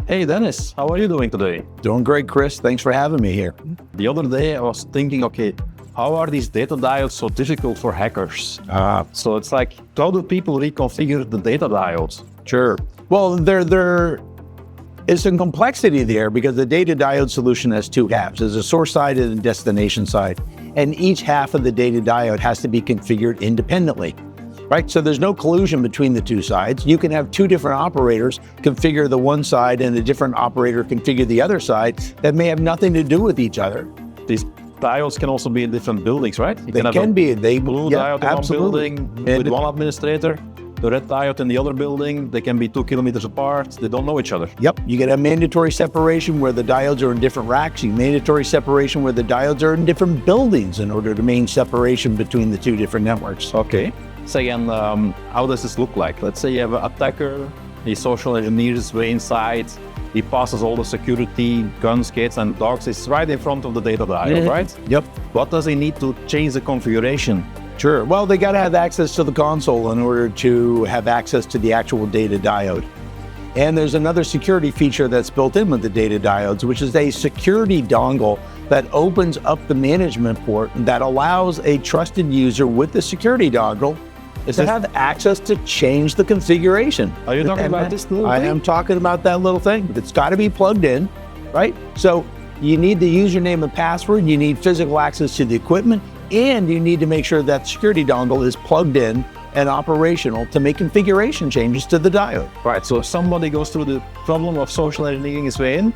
Hey Dennis, how are you doing today? Doing great, Chris. Thanks for having me here. The other day I was thinking, okay, how are these data diodes so difficult for hackers? So it's like, how do people reconfigure the data diodes? Sure. Well, there is some complexity there because the data diode solution has two halves. There's a source side and a destination side. And each half of the data diode has to be configured independently, right? So there's no collusion between the two sides. You can have two different operators configure the one side and a different operator configure the other side that may have nothing to do with each other. These diodes can also be in different buildings, right? You They can be. blue diode in absolutely. one building with one administrator, the red diode in the other building. They can be 2 kilometers apart. They don't know each other. Yep, you get a mandatory separation where the diodes are in different racks, you mandatory separation where the diodes are in different buildings in order to maintain separation between the two different networks. Okay. So again, how does this look like? Let's say you have an attacker, he social engineers his way inside, he passes all the security, guns, gates, and dogs. He's right in front of the data diode, right? Yep. What does he need to change the configuration? Sure. Well, they got to have access to the console in order to have access to the actual data diode. And there's another security feature that's built in with the data diodes, which is a security dongle that opens up the management port that allows a trusted user with the security dongle to have access to change the configuration. Are you talking about this little I thing? am talking about that little thing. It's got to be plugged in, right? So you need the username and password, you need physical access to the equipment, and you need to make sure that security dongle is plugged in and operational to make configuration changes to the diode. Right, so if somebody goes through the problem of social engineering his way in,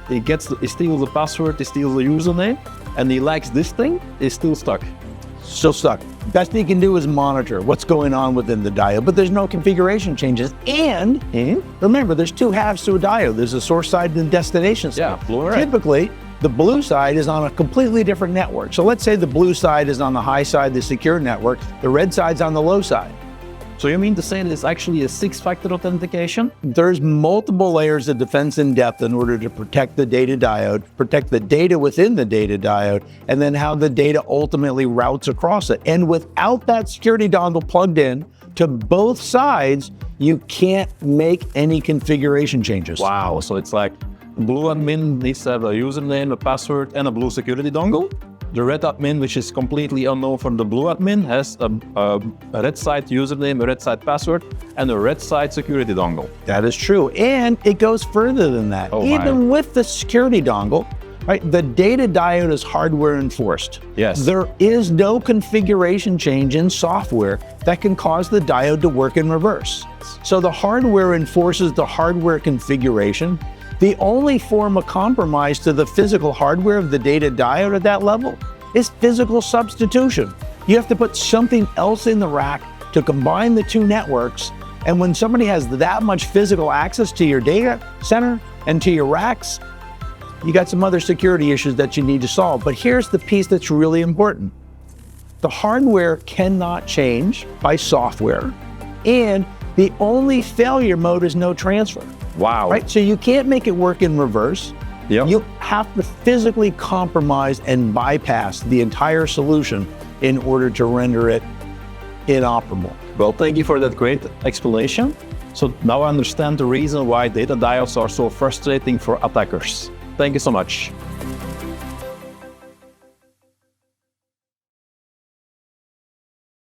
he steals the password, he steals the username, and he likes this thing, he's still stuck. Still stuck. Best he can do is monitor what's going on within the diode, but there's no configuration changes. And remember, there's two halves to a diode. There's a source side and a destination side. Yeah, blue and red. Typically, the blue side is on a completely different network. So let's say the blue side is on the high side, the secure network, the red side's on the low side. So you mean to say that it's actually a 6-factor authentication? There's multiple layers of defense in depth in order to protect the data diode, protect the data within the data diode, and then how the data ultimately routes across it. And without that security dongle plugged in to both sides, you can't make any configuration changes. Wow, so it's like blue admin needs to have a username, a password, and a blue security dongle. The red admin, which is completely unknown for the blue admin, has a red side username, a red side password, and a red side security dongle. That is true. And it goes further than that. Oh, even with the security dongle, right, the data diode is hardware enforced. Yes. There is no configuration change in software that can cause the diode to work in reverse. So the hardware enforces the hardware configuration. The only form of compromise to the physical hardware of the data diode at that level is physical substitution. You have to put something else in the rack to combine the two networks. And when somebody has that much physical access to your data center and to your racks, you got some other security issues that you need to solve. But here's the piece that's really important. The hardware cannot change by software, and the only failure mode is no transfer. Wow. Right, so you can't make it work in reverse. Yep. You have to physically compromise and bypass the entire solution in order to render it inoperable. Well, thank you for that great explanation. So now I understand the reason why data diodes are so frustrating for attackers. Thank you so much.